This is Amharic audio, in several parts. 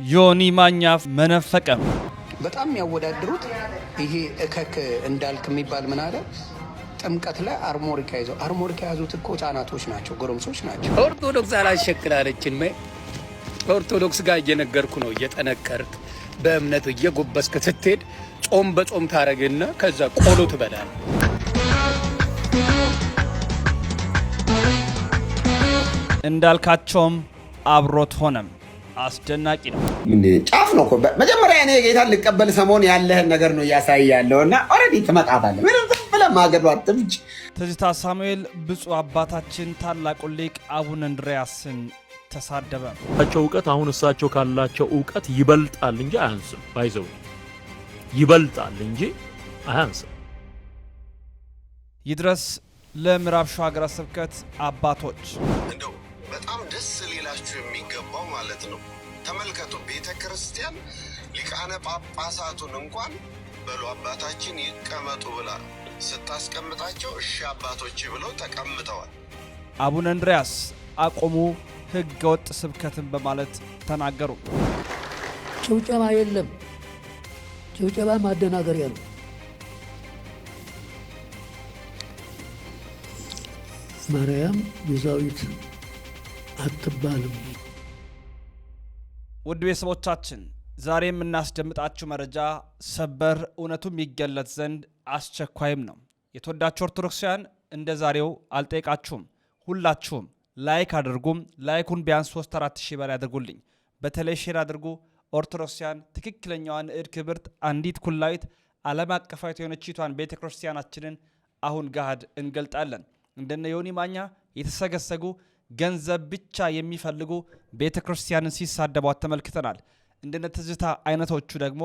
ዮኒ ማኛ መነፈቀ በጣም ያወዳድሩት ይሄ እከክ እንዳልክ የሚባል ምን አለ ጥምቀት ላይ አርሞሪካ ይዘው አርሞሪካ ያዙት እኮ ህፃናቶች ናቸው፣ ጎረምሶች ናቸው። ኦርቶዶክስ አላሸክላለችን ኦርቶዶክስ ጋር እየነገርኩ ነው። እየጠነከርክ በእምነት እየጎበስክ ስትሄድ ጾም በጾም ታረግና ከዛ ቆሎ ትበላል። እንዳልካቸውም አብሮት ሆነም አስደናቂ ነው። ጫፍ ነው እኮ መጀመሪያ እኔ ጌታን ልቀበል ሰሞን ያለህን ነገር ነው ያሳያለውና ኦሬዲ ትመጣባለህ። ምንም ብለህ ማገዱ አትምጭ። ትዝታ ሳሙኤል ብፁዕ አባታችን ታላቁ ሊቅ አቡነ እንድርያስን ተሳደበ። እውቀት አሁን እሳቸው ካላቸው እውቀት ይበልጣል እንጂ አያንስም። ባይዘው ይበልጣል እንጂ አያንስም። ይድረስ ለምዕራብ ሸዋ ሀገረ ስብከት አባቶች እንደው በጣም ደስ ሊላችሁ የሚገባው ማለት ነው። ተመልከቱ፣ ቤተክርስቲያን ሊቃነ ጳጳሳቱን እንኳን በሉ አባታችን ይቀመጡ ብላ ስታስቀምጣቸው እሺ አባቶች ብለው ተቀምጠዋል። አቡነ እንድርያስ አቆሙ ሕገ ወጥ ስብከትን በማለት ተናገሩ። ጭብጨባ የለም፣ ጭብጨባ ማደናገሪያ ነው። ማርያም ቤዛዊት አትባልም። ውድ ቤተሰቦቻችን ዛሬ የምናስደምጣችሁ መረጃ ሰበር እውነቱም ይገለጥ ዘንድ አስቸኳይም ነው። የተወዳችሁ ኦርቶዶክሳውያን እንደ ዛሬው አልጠይቃችሁም። ሁላችሁም ላይክ አድርጉም። ላይኩን ቢያንስ 3-4 ሺህ በላይ አድርጉልኝ። በተለይ ሼር አድርጉ። ኦርቶዶክሳውያን ትክክለኛዋን እድ ክብርት አንዲት ኩላዊት ዓለም አቀፋዊት የሆነችቷን ቤተክርስቲያናችንን አሁን ገሃድ እንገልጣለን። እንደነ ዮኒ ማኛ የተሰገሰጉ ገንዘብ ብቻ የሚፈልጉ ቤተክርስቲያንን ሲሳደቧት ተመልክተናል። እንደነ ትዝታ አይነቶቹ ደግሞ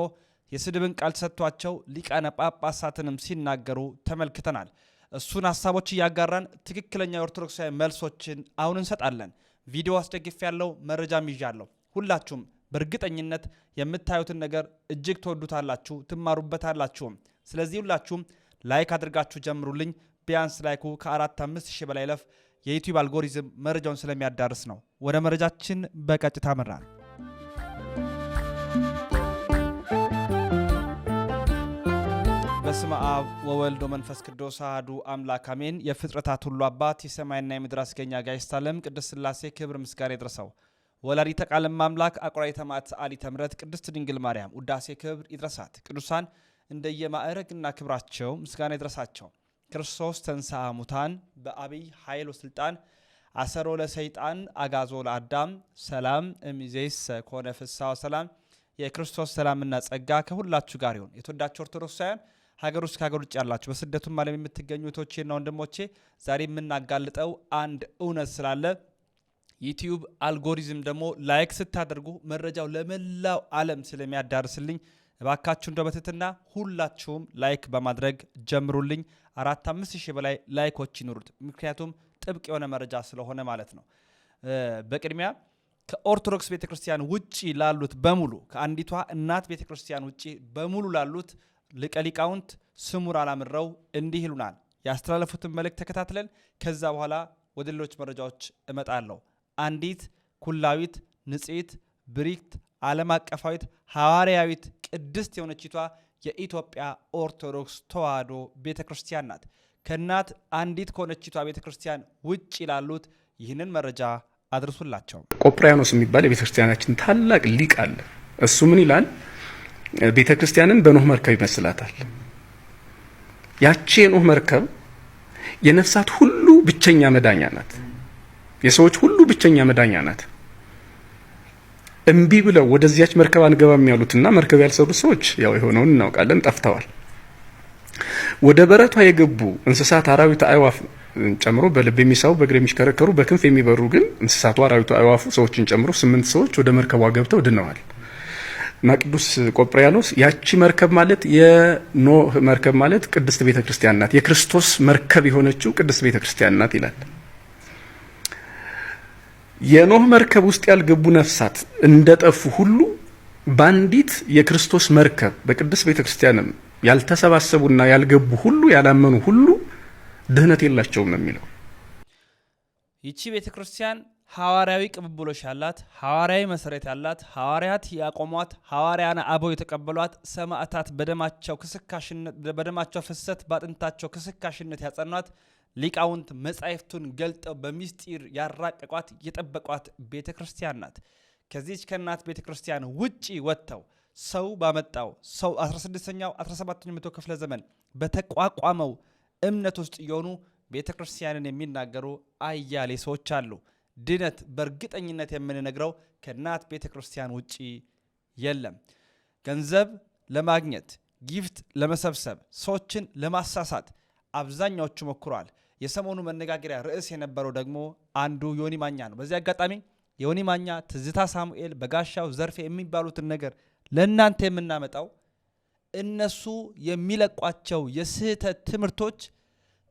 የስድብን ቃል ሰጥቷቸው ሊቃነ ጳጳሳትንም ሲናገሩ ተመልክተናል። እሱን ሐሳቦች እያጋራን ትክክለኛ የኦርቶዶክሳዊ መልሶችን አሁን እንሰጣለን። ቪዲዮ አስደግፍ ያለው መረጃም ይዣለሁ። ሁላችሁም በእርግጠኝነት የምታዩትን ነገር እጅግ ተወዱታላችሁ፣ ትማሩበታላችሁም። ስለዚህ ሁላችሁም ላይክ አድርጋችሁ ጀምሩልኝ። ቢያንስ ላይኩ ከ4-5 ሺህ በላይ ለፍ የዩቲዩብ አልጎሪዝም መረጃውን ስለሚያዳርስ ነው። ወደ መረጃችን በቀጥታ መራን። በስመ አብ ወወልድ ወመንፈስ ቅዱስ አሐዱ አምላክ አሜን። የፍጥረታት ሁሉ አባት የሰማይና የምድር አስገኛ ጋይስት ዓለም ቅድስት ሥላሴ ክብር ምስጋና ይድረሰው። ወላዲተ ቃል አምላክ አቁራይተ መዓት አሊተ ምሕረት ቅድስት ድንግል ማርያም ውዳሴ ክብር ይድረሳት። ቅዱሳን እንደየማዕረግና ክብራቸው ምስጋና ይድረሳቸው። ክርስቶስ ተንሥአ እሙታን በአብይ ኃይል ወስልጣን አሰሮ ለሰይጣን አጋዞ ለአዳም ሰላም እምይእዜሰ ኮነ ፍስሐ ወሰላም። የክርስቶስ ሰላምና ጸጋ ከሁላችሁ ጋር ይሁን። የተወዳችሁ ኦርቶዶክሳውያን ሀገር ውስጥ ከሀገር ውጭ ያላችሁ በስደቱም ዓለም የምትገኙ እህቶቼና ወንድሞቼ ዛሬ የምናጋልጠው አንድ እውነት ስላለ ዩቲዩብ አልጎሪዝም ደግሞ ላይክ ስታደርጉ መረጃው ለመላው ዓለም ስለሚያዳርስልኝ እባካችሁ እንደው በትህትና ሁላችሁም ላይክ በማድረግ ጀምሩልኝ። 4-5 ሺህ በላይ ላይኮች ይኑሩት። ምክንያቱም ጥብቅ የሆነ መረጃ ስለሆነ ማለት ነው። በቅድሚያ ከኦርቶዶክስ ቤተክርስቲያን ውጪ ላሉት በሙሉ ከአንዲቷ እናት ቤተክርስቲያን ውጪ በሙሉ ላሉት ሊቀ ሊቃውንት ስሙር አላምረው እንዲህ ይሉናል። ያስተላለፉትን መልእክት ተከታትለን ከዛ በኋላ ወደ ሌሎች መረጃዎች እመጣለሁ። አንዲት ኩላዊት ንጽሕት ብሪክት ዓለም አቀፋዊት ሐዋርያዊት ቅድስት የሆነችቷ የኢትዮጵያ ኦርቶዶክስ ተዋሕዶ ቤተክርስቲያን ናት። ከናት አንዲት ከሆነችቷ ቤተክርስቲያን ውጭ ላሉት ይህንን መረጃ አድርሱላቸው። ቆጵርያኖስ የሚባል የቤተክርስቲያናችን ታላቅ ሊቅ አለ። እሱ ምን ይላል? ቤተክርስቲያንን በኖህ መርከብ ይመስላታል። ያቺ የኖህ መርከብ የነፍሳት ሁሉ ብቸኛ መዳኛ ናት። የሰዎች ሁሉ ብቸኛ መዳኛ ናት። እምቢ ብለው ወደዚያች መርከብ አንገባም ያሉትና መርከብ ያልሰሩ ሰዎች ያው የሆነውን እናውቃለን፣ ጠፍተዋል። ወደ በረቷ የገቡ እንስሳት፣ አራዊት፣ አዕዋፍ ጨምሮ በልብ የሚሳቡ በእግር የሚሽከረከሩ በክንፍ የሚበሩ ግን እንስሳቱ፣ አራዊቱ፣ አዕዋፉ ሰዎችን ጨምሮ 8 ሰዎች ወደ መርከቧ ገብተው ድነዋል። እና ቅዱስ ቆጵርያኖስ ያቺ መርከብ ማለት የኖህ መርከብ ማለት ቅድስት ቤተክርስቲያን ናት፣ የክርስቶስ መርከብ የሆነችው ቅድስት ቤተክርስቲያን ናት ይላል። የኖህ መርከብ ውስጥ ያልገቡ ነፍሳት እንደጠፉ ሁሉ ባንዲት የክርስቶስ መርከብ በቅድስት ቤተክርስቲያንም ያልተሰባሰቡና ያልገቡ ሁሉ ያላመኑ ሁሉ ድህነት የላቸውም ነው የሚለው። ይቺ ቤተክርስቲያን ሐዋርያዊ ቅብብሎሽ ያላት ሐዋርያዊ መሰረት ያላት ሐዋርያት ያቆሟት ሐዋርያና አበው የተቀበሏት ሰማዕታት በደማቸው ፍሰት ባጥንታቸው ክስካሽነት ያጸኗት ሊቃውንት መጻሕፍቱን ገልጠው በሚስጢር ያራቀቋት የጠበቋት ቤተክርስቲያን ናት። ከዚህች ከናት ቤተክርስቲያን ውጪ ወጥተው ሰው ባመጣው ሰው 16ኛው 17ኛው መቶ ክፍለ ዘመን በተቋቋመው እምነት ውስጥ የሆኑ ቤተክርስቲያንን የሚናገሩ አያሌ ሰዎች አሉ። ድነት በእርግጠኝነት የምንነግረው ከናት ቤተክርስቲያን ውጪ የለም። ገንዘብ ለማግኘት ጊፍት ለመሰብሰብ ሰዎችን ለማሳሳት አብዛኛዎቹ ሞክረዋል። የሰሞኑ መነጋገሪያ ርዕስ የነበረው ደግሞ አንዱ ዮኒ ማኛ ነው። በዚህ አጋጣሚ ዮኒ ማኛ፣ ትዝታ ሳሙኤል፣ በጋሻው ዘርፌ የሚባሉትን ነገር ለእናንተ የምናመጣው እነሱ የሚለቋቸው የስህተት ትምህርቶች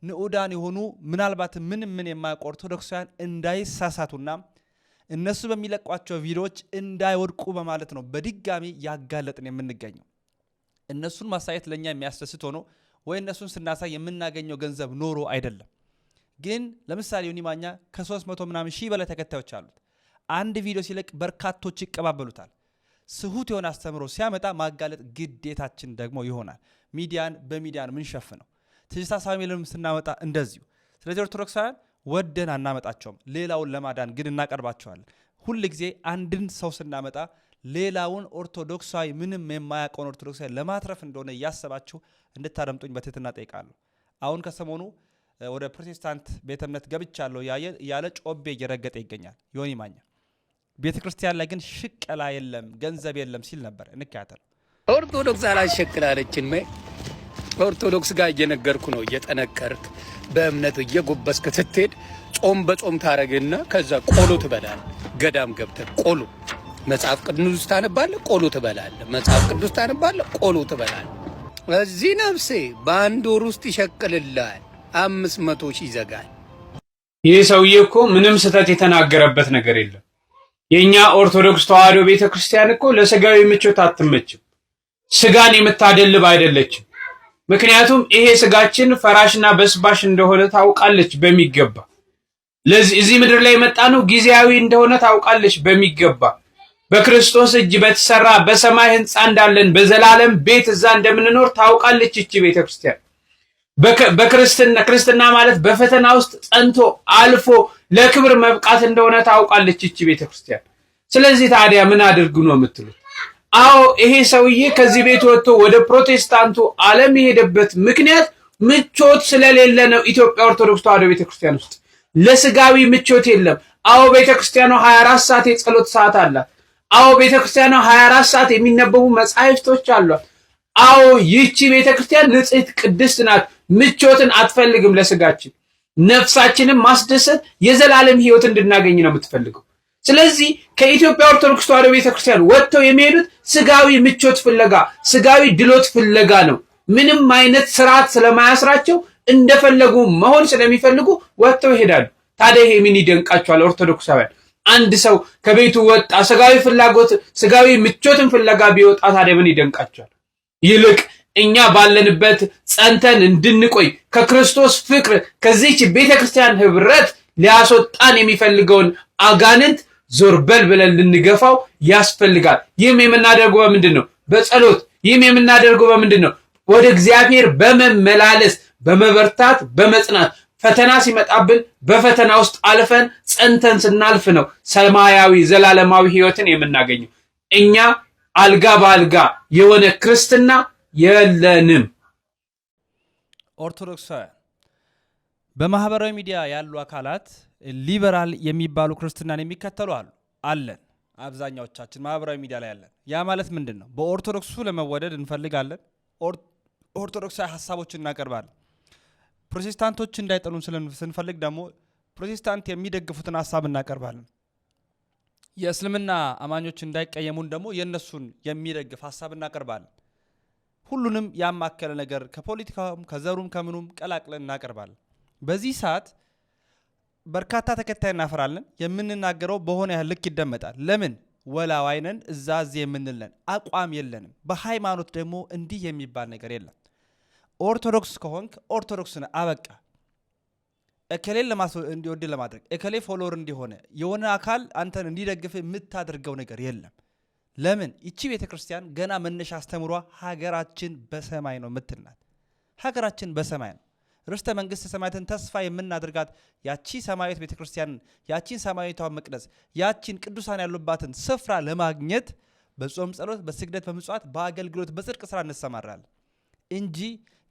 ንዑዳን የሆኑ ምናልባት ምን የማያውቁ ኦርቶዶክሳውያን እንዳይሳሳቱና እነሱ በሚለቋቸው ቪዲዮዎች እንዳይወድቁ በማለት ነው በድጋሚ ያጋለጥን የምንገኘው። እነሱን ማሳየት ለኛ የሚያስደስት ሆኖ ወይ እነሱን ስናሳይ የምናገኘው ገንዘብ ኖሮ አይደለም። ግን ለምሳሌ ዮኒ ማኛ ከ300 ምናምን ሺህ በላይ ተከታዮች አሉት። አንድ ቪዲዮ ሲለቅ በርካቶች ይቀባበሉታል። ስሁት የሆነ አስተምሮ ሲያመጣ ማጋለጥ ግዴታችን ደግሞ ይሆናል። ሚዲያን በሚዲያን ምን ሸፍነው ትዝታ ሳሙኤልንም ስናመጣ እንደዚሁ። ስለዚህ ኦርቶዶክሳውያን ወደን አናመጣቸውም፣ ሌላውን ለማዳን ግን እናቀርባቸዋለን። ሁል ጊዜ አንድን ሰው ስናመጣ ሌላውን ኦርቶዶክሳዊ ምንም የማያውቀውን ኦርቶዶክሳዊ ለማትረፍ እንደሆነ እያሰባችሁ እንድታደምጡኝ በትህትና ጠይቃለሁ። አሁን ከሰሞኑ ወደ ፕሮቴስታንት ቤተ እምነት ገብቻለሁ ያለ ጮቤ እየረገጠ ይገኛል ዮኒ ማኛ። ቤተክርስቲያን ላይ ግን ሽቀላ የለም ገንዘብ የለም ሲል ነበር። እንካተል ኦርቶዶክስ አላሸክላለችን ኦርቶዶክስ ጋር እየነገርኩ ነው። እየጠነከርክ በእምነት እየጎበስክ ስትሄድ ጾም በጾም ታረግና ከዛ ቆሎ ትበላለህ። ገዳም ገብተህ ቆሎ መጽሐፍ ቅዱስ ታነባለህ፣ ቆሎ ትበላለህ። መጽሐፍ ቅዱስ ታነባለህ፣ ቆሎ ትበላለህ። እዚህ ነፍሴ በአንድ ወር ውስጥ ይሸቅልልሃል፣ 500 ሺህ ይዘጋል። ይህ ሰውዬ እኮ ምንም ስህተት የተናገረበት ነገር የለም። የኛ ኦርቶዶክስ ተዋሕዶ ቤተክርስቲያን እኮ ለስጋዊ ምቾት አትመችም፣ ስጋን የምታደልብ አይደለችም። ምክንያቱም ይሄ ስጋችን ፈራሽና በስባሽ እንደሆነ ታውቃለች በሚገባ። እዚህ ምድር ላይ የመጣ ነው ጊዜያዊ እንደሆነ ታውቃለች በሚገባ። በክርስቶስ እጅ በተሰራ በሰማይ ህንፃ እንዳለን በዘላለም ቤት እዛ እንደምንኖር ታውቃለች እቺ ቤተክርስቲያን። ክርስትና ማለት በፈተና ውስጥ ጸንቶ አልፎ ለክብር መብቃት እንደሆነ ታውቃለች እቺ ቤተክርስቲያን። ስለዚህ ታዲያ ምን አድርጉ ነው የምትሉት? አዎ ይሄ ሰውዬ ከዚህ ቤት ወጥቶ ወደ ፕሮቴስታንቱ ዓለም የሄደበት ምክንያት ምቾት ስለሌለ ነው። ኢትዮጵያ ኦርቶዶክስ ተዋሕዶ ቤተክርስቲያን ውስጥ ለስጋዊ ምቾት የለም። አዎ ቤተክርስቲያኗ 24 ሰዓት የጸሎት ሰዓት አላት። አዎ ቤተክርስቲያኗ 24 ሰዓት የሚነበቡ መጻሕፍቶች አሏት። አዎ ይህቺ ቤተክርስቲያን ንጽሕት ቅድስት ናት። ምቾትን አትፈልግም ለስጋችን። ነፍሳችንን ማስደሰት የዘላለም ህይወት እንድናገኝ ነው የምትፈልገው። ስለዚህ ከኢትዮጵያ ኦርቶዶክስ ተዋሕዶ ቤተክርስቲያን ወጥተው የሚሄዱት ስጋዊ ምቾት ፍለጋ፣ ስጋዊ ድሎት ፍለጋ ነው። ምንም አይነት ስርዓት ስለማያስራቸው እንደፈለጉ መሆን ስለሚፈልጉ ወጥተው ይሄዳሉ። ታዲያ ይሄ ምን ይደንቃቸዋል ኦርቶዶክሳውያን? አንድ ሰው ከቤቱ ወጣ ስጋዊ ፍላጎት ስጋዊ ምቾትን ፍለጋ ቢወጣ ታዲያ ምን ይደንቃቸዋል? ይልቅ እኛ ባለንበት ጸንተን እንድንቆይ ከክርስቶስ ፍቅር ከዚህች ቤተክርስቲያን ህብረት ሊያስወጣን የሚፈልገውን አጋንንት ዞር በል ብለን ልንገፋው ያስፈልጋል። ይህም የምናደርገው በምንድን ነው? በጸሎት። ይህም የምናደርገው በምንድን ነው? ወደ እግዚአብሔር በመመላለስ በመበርታት በመጽናት ፈተና ሲመጣብን በፈተና ውስጥ አልፈን ጸንተን ስናልፍ ነው ሰማያዊ ዘላለማዊ ህይወትን የምናገኘው። እኛ አልጋ በአልጋ የሆነ ክርስትና የለንም። ኦርቶዶክሳውያን በማህበራዊ ሚዲያ ያሉ አካላት ሊበራል የሚባሉ ክርስትናን የሚከተሉ አለን። አብዛኛዎቻችን ማህበራዊ ሚዲያ ላይ ያለን። ያ ማለት ምንድን ነው? በኦርቶዶክሱ ለመወደድ እንፈልጋለን። ኦርቶዶክሳዊ ሀሳቦችን እናቀርባለን። ፕሮቴስታንቶች እንዳይጠሉን ስንፈልግ ደግሞ ፕሮቴስታንት የሚደግፉትን ሀሳብ እናቀርባለን። የእስልምና አማኞች እንዳይቀየሙን ደግሞ የእነሱን የሚደግፍ ሀሳብ እናቀርባለን። ሁሉንም ያማከለ ነገር ከፖለቲካውም ከዘሩም ከምኑም ቀላቅለን እናቀርባለን። በዚህ ሰዓት በርካታ ተከታይ እናፈራለን። የምንናገረው በሆነ ያህል ልክ ይደመጣል። ለምን? ወላዋይነን እዛዝ የምንለን አቋም የለንም። በሃይማኖት ደግሞ እንዲህ የሚባል ነገር የለም። ኦርቶዶክስ ከሆንክ ኦርቶዶክስን አበቃ። እከሌን እንዲወድ ለማድረግ እከሌ ፎሎወር እንዲሆነ የሆነ አካል አንተን እንዲደግፍ የምታደርገው ነገር የለም። ለምን እቺ ቤተክርስቲያን ገና መነሻ አስተምሯ ሀገራችን በሰማይ ነው ምትልናት። ሀገራችን በሰማይ ነው። ርስተ መንግስት ሰማያትን ተስፋ የምናደርጋት ያቺ ሰማያዊት ቤተክርስቲያን ያቺን ሰማያዊቷን መቅደስ ያቺን ቅዱሳን ያሉባትን ስፍራ ለማግኘት በጾም ጸሎት በስግደት በምጽዋት በአገልግሎት በጽድቅ ስራ እንሰማራለን እንጂ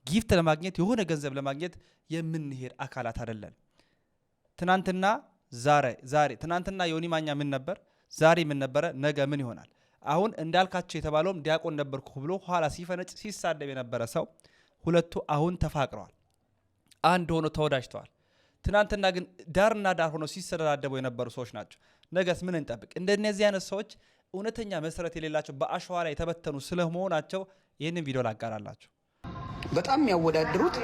ጊፍት ለማግኘት የሆነ ገንዘብ ለማግኘት የምንሄድ አካላት አይደለን። ትናንትና ዛሬ ትናንትና ዮኒ ማኛ ምን ነበር? ዛሬ ምን ነበረ? ነገ ምን ይሆናል? አሁን እንዳልካቸው የተባለውም ዲያቆን ነበርኩ ብሎ ኋላ ሲፈነጭ ሲሳደብ የነበረ ሰው ሁለቱ አሁን ተፋቅረዋል፣ አንድ ሆኖ ተወዳጅተዋል። ትናንትና ግን ዳርና ዳር ሆኖ ሲሰዳደቡ የነበሩ ሰዎች ናቸው። ነገስ ምን እንጠብቅ? እንደነዚህ አይነት ሰዎች እውነተኛ መሰረት የሌላቸው በአሸዋ ላይ የተበተኑ ስለመሆናቸው ይህንን ቪዲዮ ላጋራላችሁ። በጣም የሚያወዳድሩት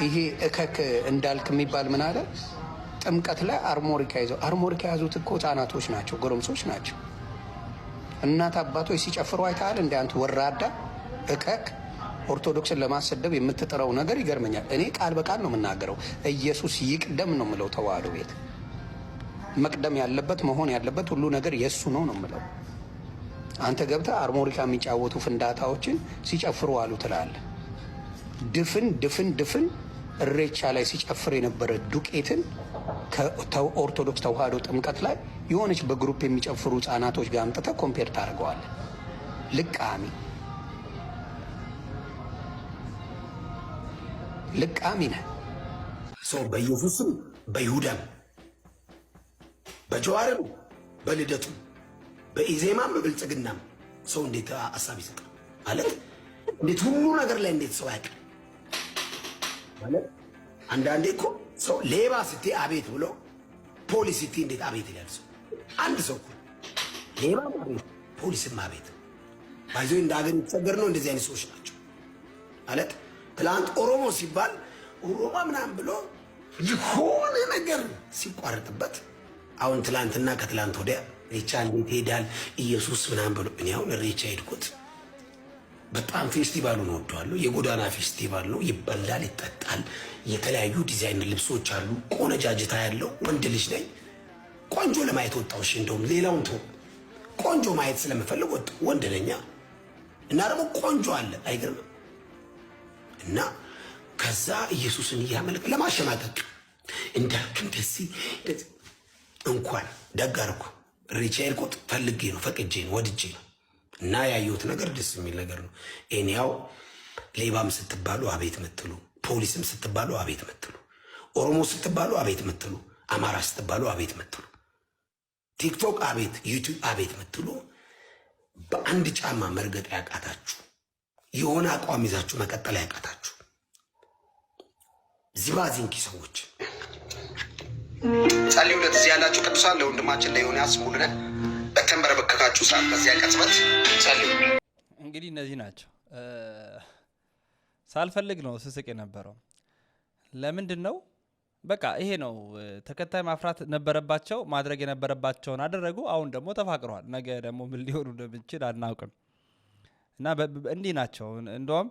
ይሄ እከክ እንዳልክ የሚባል ምን አለ ጥምቀት ላይ አርሞሪካ ይዘው አርሞሪካ ያዙት እኮ ህጻናቶች ናቸው፣ ጎረምሶች ናቸው። እናት አባቶች ሲጨፍሩ አይተሃል? እንደ አንተ ወራዳ እከክ ኦርቶዶክስን ለማሰደብ የምትጥረው ነገር ይገርመኛል። እኔ ቃል በቃል ነው የምናገረው። ኢየሱስ ይቅደም ነው የምለው። ተዋህዶ ቤት መቅደም ያለበት መሆን ያለበት ሁሉ ነገር የሱ ነው ነው የምለው። አንተ ገብተህ አርሞሪካ የሚጫወቱ ፍንዳታዎችን ሲጨፍሩ አሉ ትላለህ። ድፍን እሬቻ ላይ ሲጨፍር የነበረ ዱቄትን ከኦርቶዶክስ ተዋህዶ ጥምቀት ላይ የሆነች በግሩፕ የሚጨፍሩ ህጻናቶች ጋር አምጥተህ ኮምፔር ታደርገዋለህ። ልቃሚ ነህ። ሰው በኢየሱስም በይሁዳም በጀዋርም በልደቱ በኢዜማም በብልጽግናም ሰው እንዴት ሀሳብ ይሰጣል ማለት እንዴት ሁሉ ነገር ላይ እንዴት ሰው ያውቃል ማለት አንዳንዴ እኮ ሰው ሌባ ስትይ አቤት ብሎ ፖሊስ ስትይ እንዴት አቤት ይላል ሰው። አንድ ሰው እኮ ሌባ አቤት ፖሊስም አቤት ባይዞ እንዳገኝ ተቸገር ነው። እንደዚህ አይነት ሰዎች ናቸው ማለት ትላንት ኦሮሞ ሲባል ኦሮሞ ምናምን ብሎ የሆነ ነገር ሲቋረጥበት አሁን ትላንትና ከትላንት ወዲያ ሬቻ እንዴት ሄዳል ኢየሱስ ምናምን ብሎ እኔ አሁን ሬቻ ሄድኩት። በጣም ፌስቲቫሉን ወደዋለሁ። የጎዳና ፌስቲቫል ነው። ይበላል፣ ይጠጣል። የተለያዩ ዲዛይን ልብሶች አሉ። ቆነጃጅታ ያለው ወንድ ልጅ ነኝ። ቆንጆ ለማየት ወጣው። እሺ እንደውም ሌላውን ተው፣ ቆንጆ ማየት ስለምፈልግ ወጣው። ወንድ ነኛ እና ደግሞ ቆንጆ አለ። አይገርምም? እና ከዛ ኢየሱስን እያመለክ ለማሸማቀቅ እንዳልክም ደስ እንኳን ደጋርኩ ሬቻ ሄድኩት። ፈልጌ ነው፣ ፈቅጄ ነው፣ ወድጄ ነው። እና ያየሁት ነገር ደስ የሚል ነገር ነው። እኔያው ሌባም ስትባሉ አቤት ምትሉ፣ ፖሊስም ስትባሉ አቤት ምትሉ፣ ኦሮሞ ስትባሉ አቤት ምትሉ፣ አማራ ስትባሉ አቤት ምትሉ፣ ቲክቶክ አቤት፣ ዩቲዩብ አቤት ምትሉ፣ በአንድ ጫማ መርገጥ ያቃታችሁ፣ የሆነ አቋም ይዛችሁ መቀጠል ያቃታችሁ ዚባዚንኪ ሰዎች ጸልዩለት። እዚህ ያላችሁ ቅዱሳን ለወንድማችን ለዮናስ ሙሉነህ በተንበረከካችሁ ሰዓት በዚያ ቅጽበት ጸልዩ። እንግዲህ እነዚህ ናቸው። ሳልፈልግ ነው ስስቅ የነበረው። ለምንድን ነው? በቃ ይሄ ነው። ተከታይ ማፍራት ነበረባቸው፣ ማድረግ የነበረባቸውን አደረጉ። አሁን ደግሞ ተፋቅረዋል። ነገ ደግሞ ምን ሊሆኑ እንደምንችል አናውቅም። እና እንዲህ ናቸው። እንደውም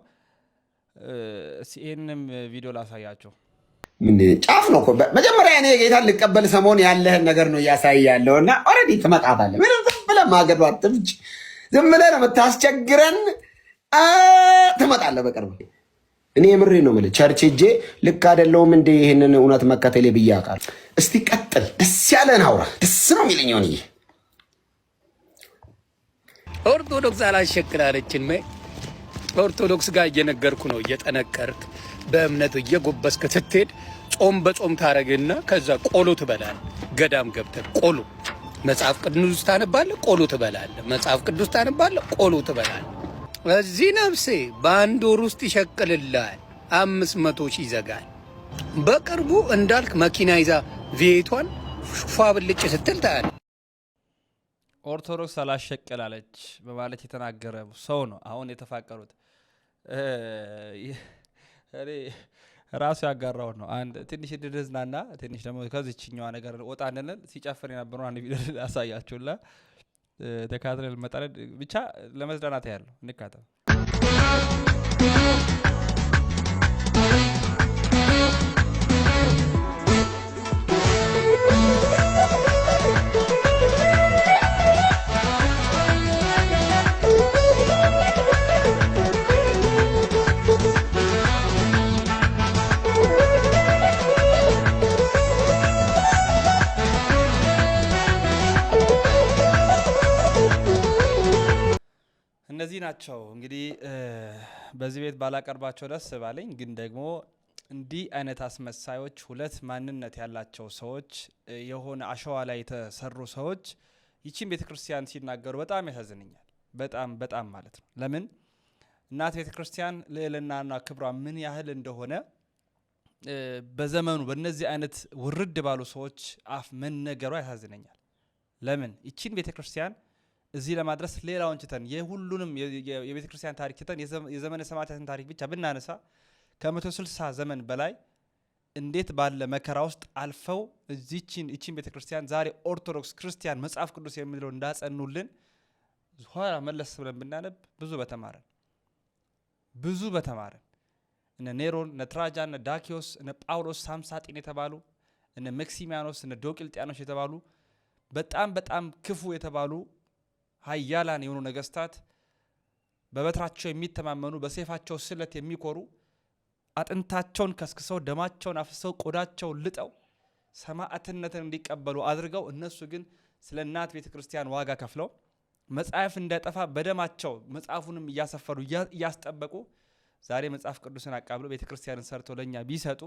ይህንም ቪዲዮ ላሳያቸው። ምን ጫፍ ነው እኮ መጀመሪያ እኔ ጌታን ልቀበል ሰሞን ያለህን ነገር ነው እያሳይ ያለው እና ኦልሬዲ ትመጣታለህ። ምንም ዝም ብለህ ማገዱ አትፍጭ። ዝም ብለህ ነው የምታስቸግረን። ትመጣለህ በቅርብ። እኔ የምሬ ነው የምልህ። ቸርች ሄጄ ልክ አይደለሁም እንደ ይህንን እውነት መከተሌ ብዬ አውቃለሁ። እስቲ ቀጥል፣ ደስ ያለህን አውራ። ደስ ነው የሚለኝ ሆን ኦርቶዶክስ አላሸክላለችን ኦርቶዶክስ ጋር እየነገርኩ ነው። እየጠነከርክ በእምነት እየጎበስክ ስትሄድ ጾም በጾም ታረግና ከዛ ቆሎ ትበላል። ገዳም ገብተህ ቆሎ መጽሐፍ ቅዱስ ታነባለህ፣ ቆሎ ትበላለህ። መጽሐፍ ቅዱስ ታነባለህ፣ ቆሎ ትበላለህ። እዚህ ነፍሴ በአንድ ወር ውስጥ ይሸቅልልሃል፣ 500 ሺህ ይዘጋል። በቅርቡ እንዳልክ መኪና ይዛ ቪኤቷን ፏ ብልጭ ስትል ታያለህ። ኦርቶዶክስ አላሸቅላለች በማለት የተናገረ ሰው ነው አሁን የተፋቀሩት። እኔ ራሱ ያጋራው ነው። አንድ ትንሽ ድድዝናና ትንሽ ደግሞ ከዚህኛዋ ነገር ወጣ እንልን ሲጨፍር የነበረው አንድ ቪዲዮ አሳያችሁላ። ተካትለን መጣለን ብቻ ለመዝናናት ያለው እንካተል። እነዚህ ናቸው እንግዲህ በዚህ ቤት ባላቀርባቸው ደስ ባለኝ ግን ደግሞ እንዲህ አይነት አስመሳዮች ሁለት ማንነት ያላቸው ሰዎች የሆነ አሸዋ ላይ የተሰሩ ሰዎች ይቺን ቤተክርስቲያን ሲናገሩ በጣም ያሳዝነኛል በጣም ማለት ነው ለምን እናት ቤተክርስቲያን ለለናና ክብሯ ምን ያህል እንደሆነ በዘመኑ በእነዚህ አይነት ውርድ ባሉ ሰዎች አፍ መነገሩ ያሳዝነኛል ለምን ይቺን ቤተክርስቲያን እዚህ ለማድረስ ሌላውን ጭተን የሁሉንም የቤተክርስቲያን ታሪክ ጭተን የዘመነ ሰማዕታትን ታሪክ ብቻ ብናነሳ ከ160 ዘመን በላይ እንዴት ባለ መከራ ውስጥ አልፈው እቺን ቤተክርስቲያን ዛሬ ኦርቶዶክስ ክርስቲያን መጽሐፍ ቅዱስ የሚለው እንዳጸኑልን ኋላ መለስ ብለን ብናነብ ብዙ በተማረን እነ ኔሮን እነ ትራጃን እነ ዳኪዮስ እነ ጳውሎስ ሳምሳጢን የተባሉ እነ መክሲሚያኖስ እነ ዶቅልጥያኖስ የተባሉ በጣም ክፉ የተባሉ ኃያላን የሆኑ ነገስታት በበትራቸው የሚተማመኑ በሰይፋቸው ስለት የሚኮሩ አጥንታቸውን ከስክሰው ደማቸውን አፍሰው ቆዳቸውን ልጠው ሰማዕትነትን እንዲቀበሉ አድርገው እነሱ ግን ስለ እናት ቤተክርስቲያን ዋጋ ከፍለው መጽሐፍ እንዳይጠፋ በደማቸው መጽሐፉንም እያሰፈሩ እያስጠበቁ ዛሬ መጽሐፍ ቅዱስን አቃብለው ቤተክርስቲያንን ሰርተው ለኛ ቢሰጡ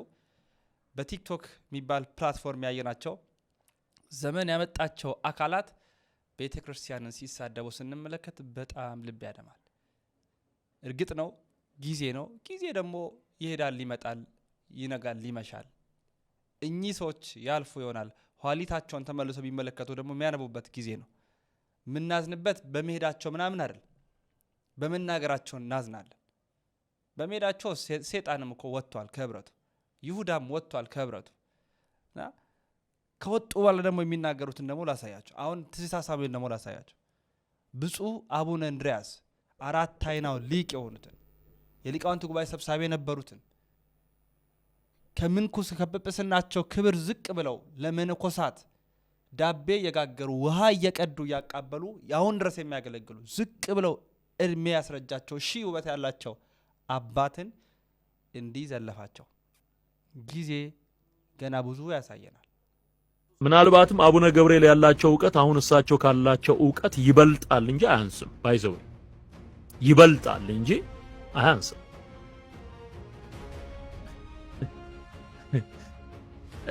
በቲክቶክ የሚባል ፕላትፎርም ያየናቸው ዘመን ያመጣቸው አካላት ቤተክርስቲያንን ሲሳደቡ ስንመለከት በጣም ልብ ያደማል እርግጥ ነው ጊዜ ደግሞ ይሄዳል ይመጣል ይነጋል ይመሻል እኚህ ሰዎች ያልፉ ይሆናል ኋሊታቸውን ተመልሰው ቢመለከቱ ደግሞ የሚያነቡበት ጊዜ ነው ምናዝንበት በመሄዳቸው ምናምን አይደል በመናገራቸው እናዝናለን በመሄዳቸው ሰይጣንም እኮ ወጥቷል ከህብረቱ ይሁዳም ወጥቷል ከህብረቱና ከወጡ በኋላ ደግሞ የሚናገሩትን ደግሞ ላሳያቸው አሁን ትዝታ ሳሙኤል ደግሞ ላሳያቸው ብፁዕ አቡነ እንድሪያስ አራት አይናው ሊቅ የሆኑትን የሊቃውንት ጉባኤ ሰብሳቢ የነበሩትን ከምንኩስ ከጵጵስናቸው ክብር ዝቅ ብለው ለመነኮሳት ዳቤ የጋገሩ ውሃ እየቀዱ ያቃበሉ ያሁን ድረስ የሚያገለግሉ ዝቅ ብለው እድሜ ያስረጃቸው ውበት ያላቸው አባትን እንዲህ ዘለፋቸው ጊዜ ገና ብዙ ያሳየናል ምናልባትም አቡነ ገብርኤል ያላቸው ዕውቀት አሁን እሳቸው ካላቸው ዕውቀት ይበልጣል እንጂ አያንስም ባይዘው ይበልጣል እንጂ አያንስም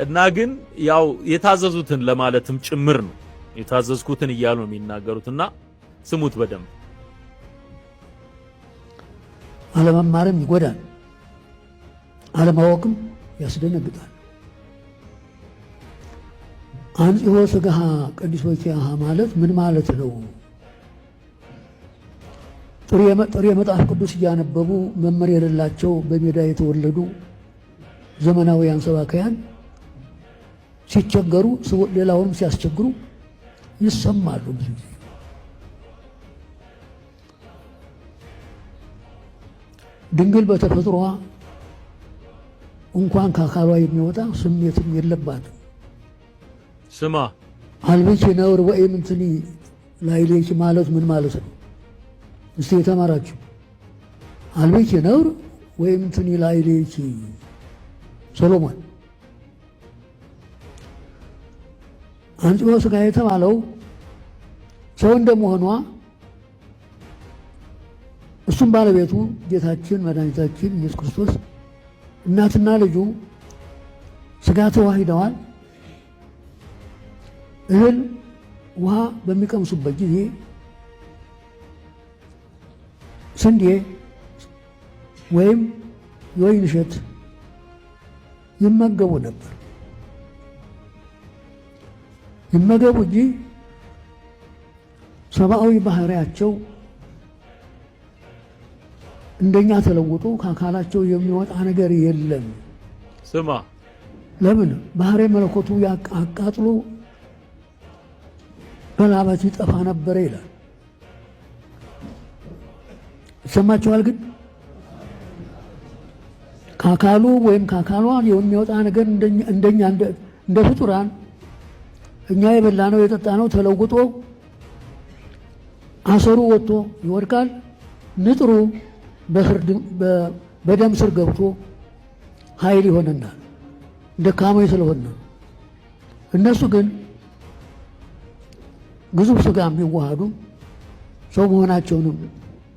እና ግን ያው የታዘዙትን ለማለትም ጭምር ነው የታዘዝኩትን እያሉ ነው የሚናገሩትና ስሙት በደንብ አለመማርም ይጎዳል አለማወቅም ያስደነግጣል አንጽሖ ሥጋሃ ቅዱሶኪሃ ማለት ምን ማለት ነው ጥሬ መጽሐፍ ቅዱስ እያነበቡ መመሪያ የሌላቸው በሜዳ የተወለዱ ዘመናዊያን ሰባክያን ሲቸገሩ ሌላውንም ሲያስቸግሩ ይሰማሉ ብዙ ጊዜ ድንግል በተፈጥሮዋ እንኳን ከአካሏ የሚወጣ ስሜትም የለባትም ስማ አልብኪ ነውር ወይም እንትኒ ላይሌኪ ማለት ምን ማለት ነው እስቲ የተማራችሁ አልብኪ ነውር ወይም እንትኒ ላይሌኪ ሶሎሞን አንጽሖ ሥጋ የተባለው ሰው እንደመሆኗ እሱም ባለቤቱ ጌታችን መድኃኒታችን ኢየሱስ ክርስቶስ እናትና ልጁ ሥጋ ተዋሂደዋል እህል ውሃ በሚቀምሱበት ጊዜ ስንዴ ወይም የወይን እሸት ይመገቡ ነበር ይመገቡ እንጂ ሰብአዊ ባህሪያቸው እንደኛ ተለውጦ ከአካላቸው የሚወጣ ነገር የለም ስማ ለምን ባህሪ መለኮቱ ያቃጥሎ በላበት ይጠፋ ነበር ይላል ሰማችኋል ግን ከአካሉ ወይም ከአካሏ የሚወጣ ነገር እንደኛ እንደ ፍጡራን እኛ የበላነው የጠጣነው ተለውጦ አሰሩ ወጥቶ ይወድቃል ንጥሩ በደም ስር ገብቶ ኃይል ይሆነናል ደካሞች ስለሆነ እነሱ ግን ግዙፍ ሥጋ የሚዋሃዱ ሰው መሆናቸውንም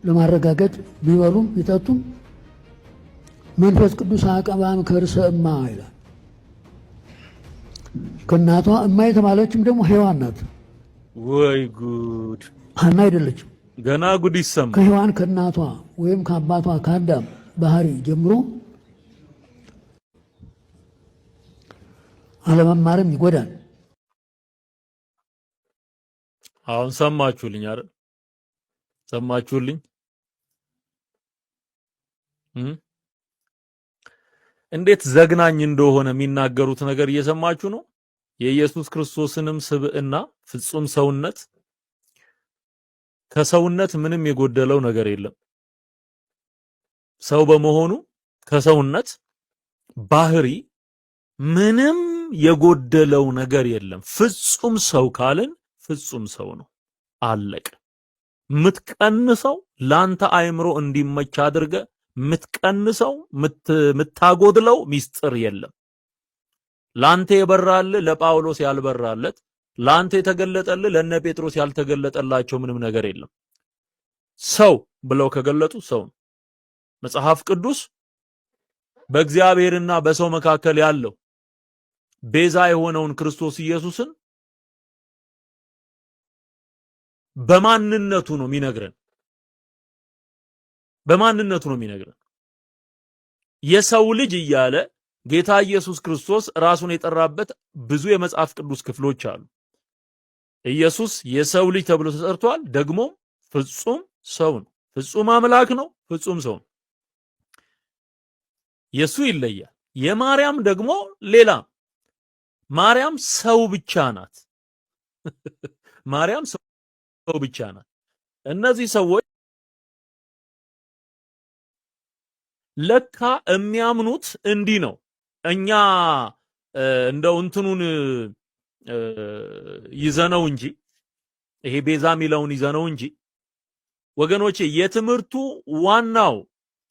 ለማረጋገጥ ቢበሉም ቢጠጡም መንፈስ ቅዱስ አቀባም ከርሰ እማ ይላል። ከእናቷ እማ የተባለችም ደግሞ ሔዋን ናት። ወይ ጉድ! ሐና አይደለችም። ገና ጉድ ይሰማ። ከሔዋን ከእናቷ ወይም ከአባቷ ከአዳም ባህሪ ጀምሮ አለመማርም ይጎዳል። አሁን ሰማችሁልኝ አይደል? ሰማችሁልኝ? እንዴት ዘግናኝ እንደሆነ የሚናገሩት ነገር እየሰማችሁ ነው። የኢየሱስ ክርስቶስንም ስብዕና ፍጹም ሰውነት ከሰውነት ምንም የጎደለው ነገር የለም። ሰው በመሆኑ ከሰውነት ባህሪ ምንም የጎደለው ነገር የለም። ፍጹም ሰው ካልን ፍጹም ሰው ነው። አለቀ። ምትቀንሰው ላንተ አእምሮ እንዲመች አድርገ ምትቀንሰው ምታጎድለው ሚስጥር የለም። ላንተ የበራል ለጳውሎስ ያልበራለት፣ ላንተ የተገለጠል ለነ ጴጥሮስ ያልተገለጠላቸው ምንም ነገር የለም። ሰው ብለው ከገለጡ ሰው ነው። መጽሐፍ ቅዱስ በእግዚአብሔርና በሰው መካከል ያለው ቤዛ የሆነውን ክርስቶስ ኢየሱስን በማንነቱ ነው የሚነግረን። በማንነቱ ነው የሚነግረን። የሰው ልጅ እያለ ጌታ ኢየሱስ ክርስቶስ ራሱን የጠራበት ብዙ የመጽሐፍ ቅዱስ ክፍሎች አሉ። ኢየሱስ የሰው ልጅ ተብሎ ተጠርቷል። ደግሞ ፍጹም ሰው ነው። ፍጹም አምላክ ነው። ፍጹም ሰው ነው። የሱ ይለያል። የማርያም ደግሞ ሌላ። ማርያም ሰው ብቻ ናት። ማርያም ሰው ብቻ ናት። እነዚህ ሰዎች ለካ የሚያምኑት እንዲህ ነው። እኛ እንደው እንትኑን ይዘነው እንጂ ይሄ ቤዛ ሚለውን ይዘነው እንጂ ወገኖቼ የትምህርቱ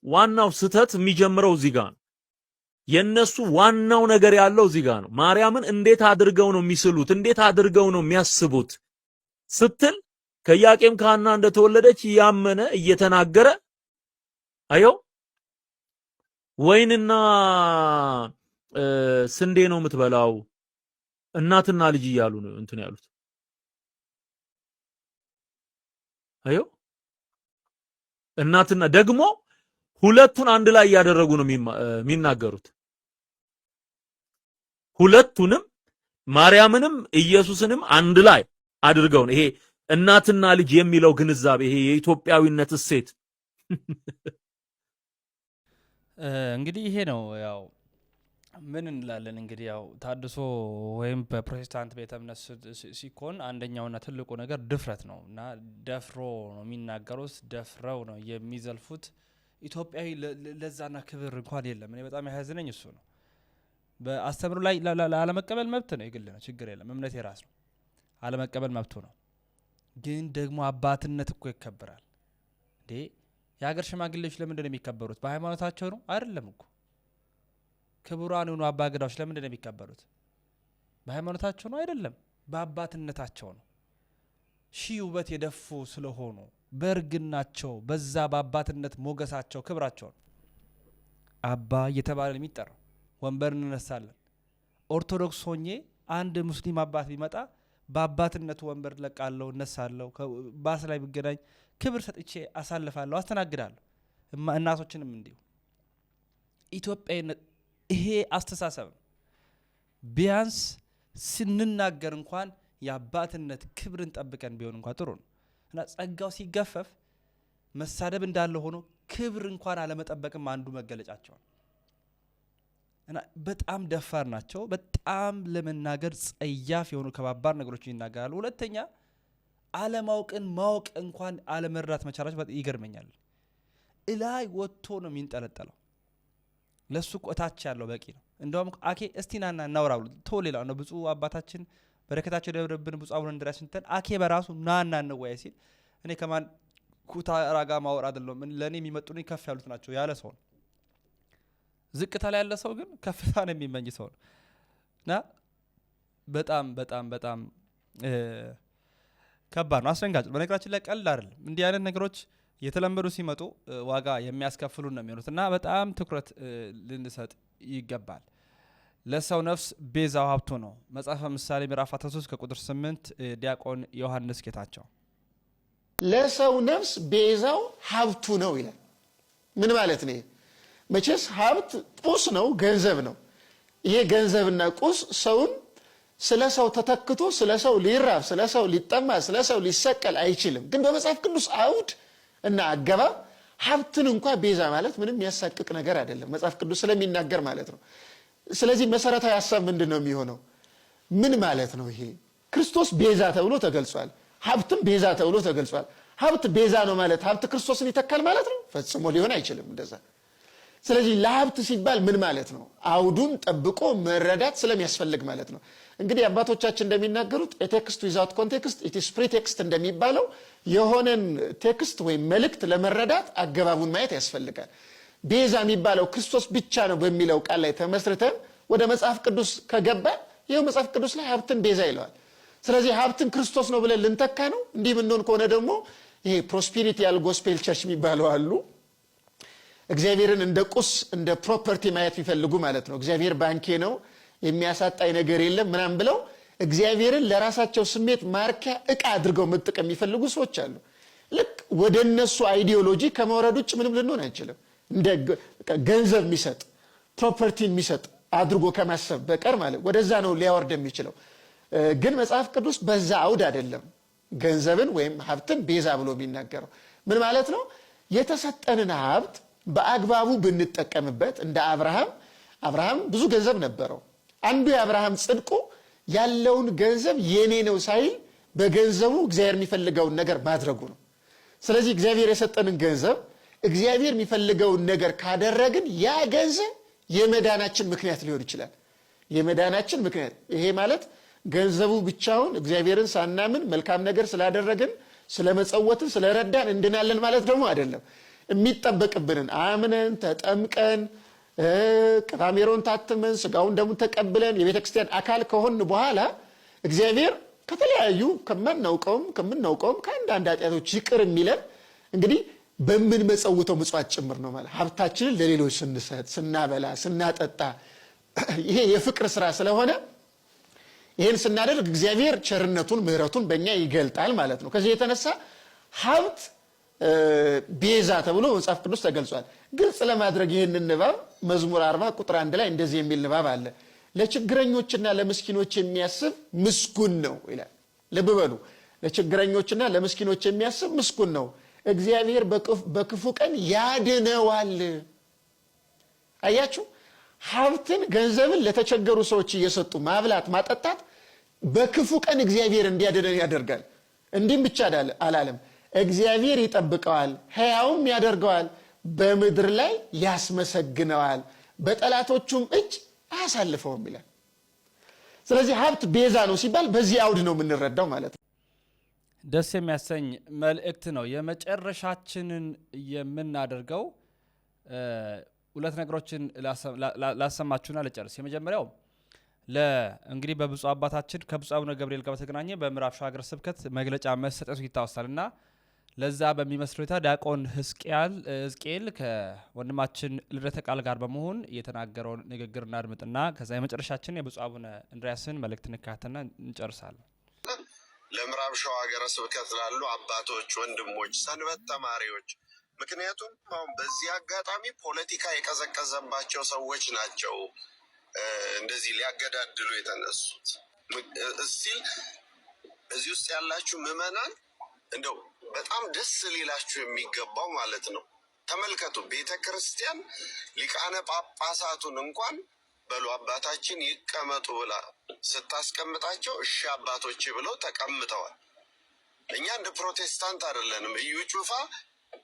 ዋናው ስተት የሚጀምረው እዚህ ጋር ነው። የነሱ ዋናው ነገር ያለው እዚህ ጋር ነው። ማርያምን እንዴት አድርገው ነው የሚስሉት? እንዴት አድርገው ነው የሚያስቡት ስትል ከኢያቄም ከሐና እንደተወለደች ያመነ እየተናገረ አየው ወይንና ስንዴ ነው የምትበላው እናትና ልጅ እያሉ ነው እንትን ያሉት። አየው እናትና ደግሞ ሁለቱን አንድ ላይ ያደረጉ ነው የሚናገሩት። ሁለቱንም ማርያምንም ኢየሱስንም አንድ ላይ አድርገው ነው። ይሄ እናትና ልጅ የሚለው ግንዛቤ ይሄ የኢትዮጵያዊነት እሴት እንግዲህ ይሄ ነው። ያው ምን እንላለን እንግዲህ ያው ታድሶ ወይም በፕሮቴስታንት ቤተ እምነት ሲኮን አንደኛውና ትልቁ ነገር ድፍረት ነው እና ደፍሮ ነው የሚናገሩት፣ ደፍረው ነው የሚዘልፉት። ኢትዮጵያዊ ለዛና ክብር እንኳን የለም። እኔ በጣም ያሳዝነኝ እሱ ነው። በአስተምሩ ላይ አለመቀበል መብት ነው፣ የግል ነው፣ ችግር የለም። እምነት የራስ ነው፣ አለመቀበል መብቱ ነው። ግን ደግሞ አባትነት እኮ ይከበራል እንዴ! የሀገር ሽማግሌዎች ለምንድን ነው የሚከበሩት? በሃይማኖታቸው ነው አይደለም እኮ። ክቡራን የሆኑ አባ ገዳዎች ለምንድን ነው የሚከበሩት? በሃይማኖታቸው ነው አይደለም፣ በአባትነታቸው ነው። ሺህ ውበት የደፉ ስለሆኑ በእርግናቸው በዛ በአባትነት ሞገሳቸው ክብራቸው ነው አባ እየተባለ የሚጠራው። ወንበር እንነሳለን። ኦርቶዶክስ ሆኜ አንድ ሙስሊም አባት ቢመጣ በአባትነቱ ወንበር ለቃለሁ፣ እነሳለሁ። ባስ ላይ ብገናኝ ክብር ሰጥቼ አሳልፋለሁ፣ አስተናግዳለሁ። እናቶችንም እንዲሁ። ኢትዮጵያዊነት ይሄ አስተሳሰብ ነው። ቢያንስ ስንናገር እንኳን የአባትነት ክብርን ጠብቀን ቢሆን እንኳን ጥሩ ነው እና ጸጋው ሲገፈፍ መሳደብ እንዳለ ሆኖ ክብር እንኳን አለመጠበቅም አንዱ መገለጫቸው ነው እና በጣም ደፋር ናቸው። በጣም ለመናገር ጸያፍ የሆኑ ከባባር ነገሮችን ይናገራሉ። ሁለተኛ አለማወቅን ማወቅ እንኳን አለመረዳት መቻላቸው በጣም ይገርመኛል። እላይ ወጥቶ ነው የሚንጠለጠለው። ለሱ ቆታች ያለው በቂ ነው። እንደውም አኬ እስቲናና እናውራ ብሎ ተወሌላ ነው ብፁዕ አባታችን በረከታቸው ደብረብን ብፁዕ አቡነ እንድርያስ እንተን አኬ በራሱ ናና ነው ወይ ሲል እኔ ከማን ኩታ ራጋ ማወር አይደለም ለኔ የሚመጡኝ ከፍ ያሉት ናቸው ያለ ሰው ነው። ዝቅታ ላይ ያለ ሰው ግን ከፍታ ነው የሚመኝ ሰው ነው እና በጣም በጣም በጣም ከባድ ነው፣ አስደንጋጭ። በነገራችን ላይ ቀልድ አይደለም። እንዲህ አይነት ነገሮች የተለመዱ ሲመጡ ዋጋ የሚያስከፍሉን ነው የሚሆኑት እና በጣም ትኩረት ልንሰጥ ይገባል። ለሰው ነፍስ ቤዛው ሀብቱ ነው። መጽሐፈ ምሳሌ ምዕራፍ 13 ከቁጥር 8 ዲያቆን ዮሐንስ ጌታቸው ለሰው ነፍስ ቤዛው ሀብቱ ነው ይላል። ምን ማለት ነው? መቼስ ሀብት ቁስ ነው፣ ገንዘብ ነው። ይሄ ገንዘብና ቁስ ሰውን ስለ ሰው ተተክቶ ስለ ሰው ሊራብ፣ ስለ ሰው ሊጠማ፣ ስለ ሰው ሊሰቀል አይችልም። ግን በመጽሐፍ ቅዱስ አውድ እና አገባብ ሀብትን እንኳን ቤዛ ማለት ምንም የሚያሳቅቅ ነገር አይደለም፣ መጽሐፍ ቅዱስ ስለሚናገር ማለት ነው። ስለዚህ መሰረታዊ ሐሳብ ምንድነው የሚሆነው? ምን ማለት ነው? ይሄ ክርስቶስ ቤዛ ተብሎ ተገልጿል፣ ሀብትም ቤዛ ተብሎ ተገልጿል። ሀብት ቤዛ ነው ማለት ሀብት ክርስቶስን ይተካል ማለት ነው? ፈጽሞ ሊሆን አይችልም እንደዛ። ስለዚህ ለሀብት ሲባል ምን ማለት ነው? አውዱን ጠብቆ መረዳት ስለሚያስፈልግ ማለት ነው። እንግዲህ አባቶቻችን እንደሚናገሩት ቴክስት ዊዛውት ኮንቴክስት ኢት ኢዝ ፕሪቴክስት እንደሚባለው የሆነን ቴክስት ወይም መልእክት ለመረዳት አገባቡን ማየት ያስፈልጋል። ቤዛ የሚባለው ክርስቶስ ብቻ ነው በሚለው ቃል ላይ ተመስርተን ወደ መጽሐፍ ቅዱስ ከገባ ይሄው መጽሐፍ ቅዱስ ላይ ሀብትን ቤዛ ይለዋል። ስለዚህ ሀብትን ክርስቶስ ነው ብለን ልንተካ ነው? እንዲህ ምንሆን ከሆነ ደግሞ ይሄ ፕሮስፔሪቲ ያል ጎስፔል ቸርች የሚባለው አሉ። እግዚአብሔርን እንደ ቁስ እንደ ፕሮፐርቲ ማየት የሚፈልጉ ማለት ነው። እግዚአብሔር ባንኬ ነው የሚያሳጣኝ ነገር የለም ምናምን ብለው እግዚአብሔርን ለራሳቸው ስሜት ማርኪያ እቃ አድርገው መጠቀም የሚፈልጉ ሰዎች አሉ። ልክ ወደ እነሱ አይዲዮሎጂ ከመውረድ ውጭ ምንም ልንሆን አይችልም። እንደ ገንዘብ የሚሰጥ ፕሮፐርቲ የሚሰጥ አድርጎ ከማሰብ በቀር ማለት ወደዛ ነው ሊያወርድ የሚችለው። ግን መጽሐፍ ቅዱስ በዛ አውድ አይደለም ገንዘብን ወይም ሀብትን ቤዛ ብሎ የሚናገረው። ምን ማለት ነው? የተሰጠንን ሀብት በአግባቡ ብንጠቀምበት እንደ አብርሃም ብዙ ገንዘብ ነበረው። አንዱ የአብርሃም ጽድቁ ያለውን ገንዘብ የኔ ነው ሳይል በገንዘቡ እግዚአብሔር የሚፈልገውን ነገር ማድረጉ ነው። ስለዚህ እግዚአብሔር የሰጠንን ገንዘብ እግዚአብሔር የሚፈልገውን ነገር ካደረግን ያ ገንዘብ የመዳናችን ምክንያት ሊሆን ይችላል። የመዳናችን ምክንያት ይሄ ማለት ገንዘቡ ብቻውን እግዚአብሔርን ሳናምን መልካም ነገር ስላደረግን ስለመጸወትን ስለረዳን እንድናለን ማለት ደግሞ አይደለም። የሚጠበቅብንን አምነን ተጠምቀን ቅዳሜሮን ታትመን ስጋውን ደሙን ተቀብለን የቤተክርስቲያን አካል ከሆን በኋላ እግዚአብሔር ከተለያዩ ከምናውቀውም ከአንዳንድ ኃጢአቶች ይቅር የሚለን እንግዲህ በምንመጸውተው ምጽዋት ጭምር ነው ማለት። ሀብታችንን ለሌሎች ስንሰጥ፣ ስናበላ፣ ስናጠጣ ይሄ የፍቅር ስራ ስለሆነ ይሄን ስናደርግ እግዚአብሔር ቸርነቱን ምሕረቱን በእኛ ይገልጣል ማለት ነው። ከዚህ የተነሳ ሀብት ቤዛ ተብሎ መጽሐፍ ቅዱስ ተገልጿል። ግልጽ ለማድረግ ይህንን ንባብ መዝሙር 40 ቁጥር 1 ላይ እንደዚህ የሚል ንባብ አለ። ለችግረኞችና ለምስኪኖች የሚያስብ ምስጉን ነው ይላል። ልብ በሉ፣ ለችግረኞችና ለምስኪኖች የሚያስብ ምስጉን ነው፣ እግዚአብሔር በክፉ ቀን ያድነዋል። አያችሁ፣ ሀብትን ገንዘብን ለተቸገሩ ሰዎች እየሰጡ ማብላት ማጠጣት በክፉ ቀን እግዚአብሔር እንዲያድነን ያደርጋል። እንዲህም ብቻ አላለም፣ እግዚአብሔር ይጠብቀዋል፣ ሕያውም ያደርገዋል፣ በምድር ላይ ያስመሰግነዋል፣ በጠላቶቹም እጅ አያሳልፈውም ይላል። ስለዚህ ሀብት ቤዛ ነው ሲባል በዚህ አውድ ነው የምንረዳው ማለት ነው። ደስ የሚያሰኝ መልእክት ነው። የመጨረሻችንን የምናደርገው ሁለት ነገሮችን ላሰማችሁና ልጨርስ። የመጀመሪያው እንግዲህ በብፁዕ አባታችን ከብፁዕ አቡነ ገብርኤል ጋር በተገናኘ በምዕራብ ሸዋ ሀገረ ስብከት መግለጫ መሰጠቱ ይታወሳልና ለዛ በሚመስል ሁኔታ ዲያቆን ሕዝቅኤል ከወንድማችን ልደተ ቃል ጋር በመሆን የተናገረውን ንግግር እናድምጥና ከዛ የመጨረሻችን የብፁዕ አቡነ እንድርያስን መልእክት እንካተልና እንጨርሳለን። ለምዕራብ ሸዋ ሀገረ ስብከት ላሉ አባቶች፣ ወንድሞች፣ ሰንበት ተማሪዎች ምክንያቱም አሁን በዚህ አጋጣሚ ፖለቲካ የቀዘቀዘባቸው ሰዎች ናቸው እንደዚህ ሊያገዳድሉ የተነሱት። እስቲል እዚህ ውስጥ ያላችሁ ምዕመናን እንደው በጣም ደስ ሊላችሁ የሚገባው ማለት ነው። ተመልከቱ፣ ቤተ ክርስቲያን ሊቃነ ጳጳሳቱን እንኳን በሉ አባታችን ይቀመጡ ብላ ስታስቀምጣቸው እሺ አባቶች ብለው ተቀምጠዋል። እኛ እንደ ፕሮቴስታንት አይደለንም። እዩ ጩፋ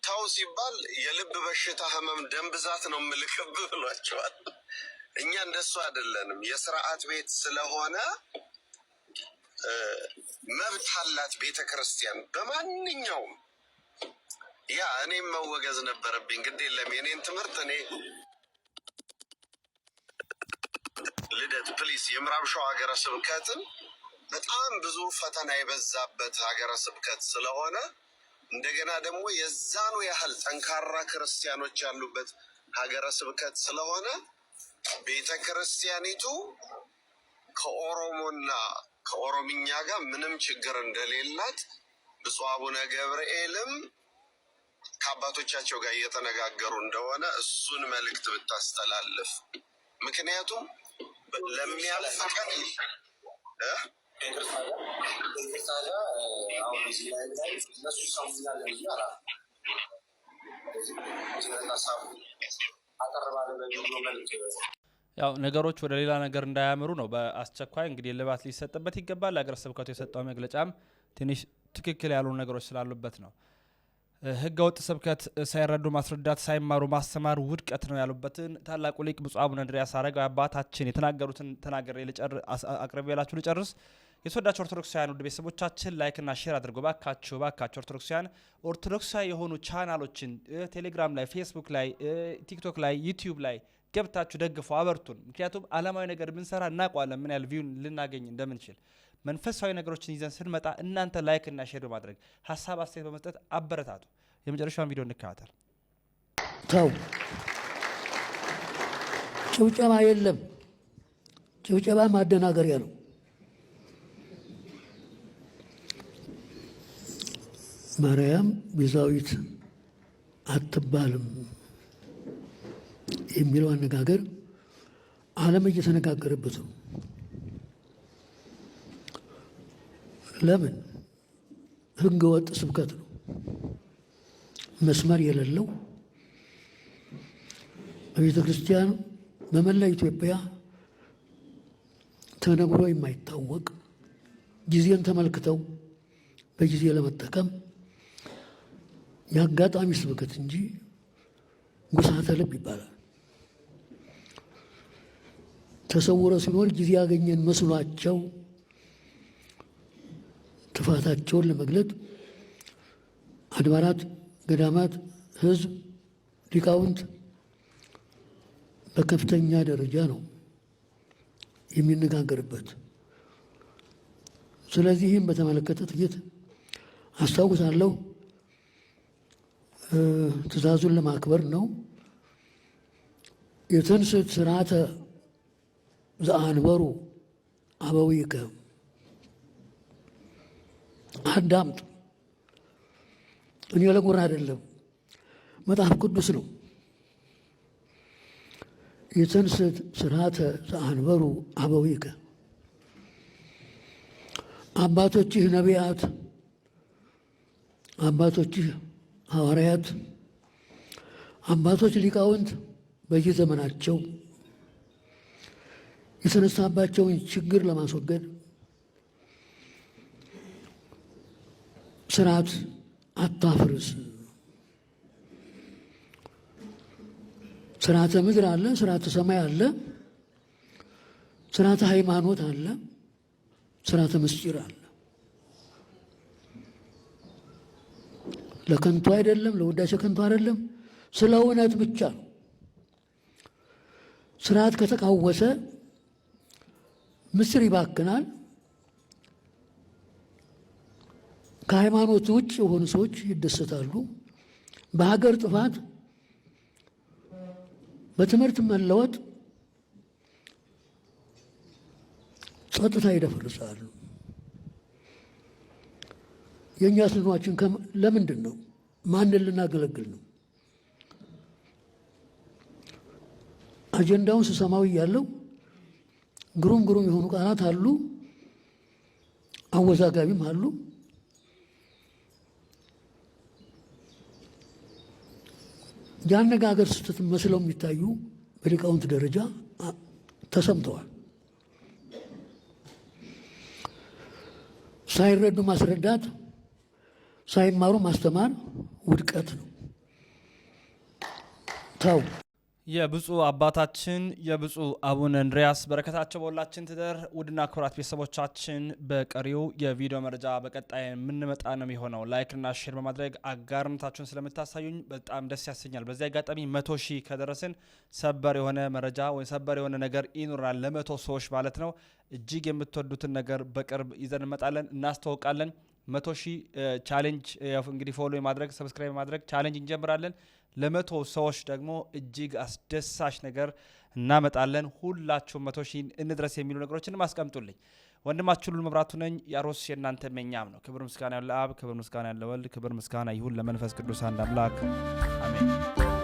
ታው ሲባል የልብ በሽታ ህመም፣ ደም ብዛት ነው ምልክብ ብሏቸዋል። እኛ እንደሱ አይደለንም። የሥርዓት ቤት ስለሆነ መብት አላት ቤተ ክርስቲያን በማንኛውም። ያ እኔም መወገዝ ነበረብኝ፣ ግድ የለም የኔን ትምህርት እኔ ልደት ፕሊስ የምዕራብ ሸዋ ሀገረ ስብከትን በጣም ብዙ ፈተና የበዛበት ሀገረ ስብከት ስለሆነ እንደገና ደግሞ የዛኑ ያህል ጠንካራ ክርስቲያኖች ያሉበት ሀገረ ስብከት ስለሆነ ቤተ ክርስቲያኒቱ ከኦሮሞና ከኦሮምኛ ጋር ምንም ችግር እንደሌላት ብፁዕ አቡነ ገብርኤልም ከአባቶቻቸው ጋር እየተነጋገሩ እንደሆነ እሱን መልእክት ብታስተላልፍ። ምክንያቱም ለሚያልፍ ቀን ያው ነገሮች ወደ ሌላ ነገር እንዳያምሩ ነው በአስቸኳይ እንግዲህ ልባት ሊሰጥበት ይገባል። ሀገረ ስብከቱ የሰጠው መግለጫም ትንሽ ትክክል ያሉ ነገሮች ስላሉበት ነው። ህገ ወጥ ስብከት ሳይረዱ ማስረዳት ሳይማሩ ማስተማር ውድቀት ነው ያሉበትን ታላቁ ሊቅ ብፁዕ አቡነ እንድርያስ አረጋዊ አባታችን የተናገሩትን ተናግሬ አቅርቤላችሁ ልጨርስ። የተወዳችሁ ኦርቶዶክሳውያን ውድ ቤተሰቦቻችን ላይክና ሼር አድርጎ ባካችሁ ኦርቶዶክሳውያን ኦርቶዶክሳዊ የሆኑ ቻናሎችን ቴሌግራም ላይ፣ ፌስቡክ ላይ፣ ቲክቶክ ላይ፣ ዩቲዩብ ላይ ገብታችሁ ደግፉ፣ አበርቱን። ምክንያቱም ዓለማዊ ነገር ብንሰራ እናውቀዋለን ምን ያህል ቪውን ልናገኝ እንደምንችል። መንፈሳዊ ነገሮችን ይዘን ስንመጣ እናንተ ላይክ እና ሼር በማድረግ ሀሳብ አስተያየት በመስጠት አበረታቱ። የመጨረሻውን ቪዲዮ እንከታተል። ተው፣ ጭብጨባ የለም። ጭብጨባ ማደናገሪያ ነው። ማርያም ቤዛዊት አትባልም የሚለው አነጋገር ዓለም እየተነጋገረበት ነው። ለምን? ህገ ወጥ ስብከት ነው፣ መስመር የሌለው በቤተ ክርስቲያን በመላ ኢትዮጵያ ተነግሮ የማይታወቅ ጊዜን ተመልክተው በጊዜ ለመጠቀም የአጋጣሚ ስብከት እንጂ ጉሳተ ልብ ይባላል። ተሰውረ ሲኖር ጊዜ ያገኘን መስሏቸው ጥፋታቸውን ለመግለጥ አድባራት፣ ገዳማት፣ ህዝብ፣ ሊቃውንት በከፍተኛ ደረጃ ነው የሚነጋገርበት። ስለዚህም በተመለከተ ጥቂት አስታውሳለሁ። ትእዛዙን ለማክበር ነው። የተንሥት ስርዓተ ዘአንበሩ አበዊከ፣ አዳምጥ። እኔ ለጉራ አይደለም፣ መጽሐፍ ቅዱስ ነው። የተንሥት ስርዓተ ዘአንበሩ አበዊከ፣ አባቶችህ ነቢያት፣ አባቶችህ ሐዋርያት፣ አባቶች ሊቃውንት በየዘመናቸው የተነሳባቸውን ችግር ለማስወገድ ስርዓት አታፍርስ። ስርዓተ ምድር አለ፣ ስርዓተ ሰማይ አለ፣ ስርዓተ ሃይማኖት አለ፣ ስርዓተ ምስጢር አለ። ለከንቱ አይደለም፣ ለውዳሴ ከንቱ አይደለም፣ ስለ እውነት ብቻ ነው። ስርዓት ከተቃወሰ ምስጢር ይባክናል። ከሃይማኖት ውጭ የሆኑ ሰዎች ይደሰታሉ። በሀገር ጥፋት፣ በትምህርት መለወጥ ጸጥታ ይደፈርሳሉ። የእኛ ስኗችን ለምንድን ነው? ማንን ልናገለግል ነው? አጀንዳውን ስሰማዊ ያለው ግሩም ግሩም የሆኑ ቃላት አሉ፣ አወዛጋቢም አሉ። የአነጋገር ስህተት መስለው የሚታዩ በሊቃውንት ደረጃ ተሰምተዋል። ሳይረዱ ማስረዳት፣ ሳይማሩ ማስተማር ውድቀት ነው። ተው። የብፁዕ አባታችን የብፁዕ አቡነ እንድርያስ በረከታቸው በሁላችን ትደር። ውድና ክቡራት ቤተሰቦቻችን በቀሪው የቪዲዮ መረጃ በቀጣይ የምንመጣ ነው የሚሆነው። ላይክና ሼር በማድረግ አጋርነታችሁን ስለምታሳዩኝ በጣም ደስ ያሰኛል። በዚህ አጋጣሚ 100 ሺህ ከደረስን ሰበር የሆነ መረጃ ወይም ሰበር የሆነ ነገር ይኖራል፣ ለ100 ሰዎች ማለት ነው። እጅግ የምትወዱትን ነገር በቅርብ ይዘን እንመጣለን፣ እናስተዋውቃለን። 100,000 ቻሌንጅ እንግዲህ ፎሎ ማድረግ ሰብስክራይብ ማድረግ ቻሌንጅ እንጀምራለን። ለ100 ሰዎች ደግሞ እጅግ አስደሳች ነገር እናመጣለን። ሁላችሁም 100,000 እንድረስ የሚሉ ነገሮችን አስቀምጡልኝ። ወንድማችሁ ሁሉ መብራቱ ነኝ። ያሮስ የእናንተ መኛም ነው። ክብር ምስጋና ያለ አብ፣ ክብር ምስጋና ያለ ወልድ፣ ክብር ምስጋና ይሁን ለመንፈስ ቅዱስ አንድ አምላክ አሜን።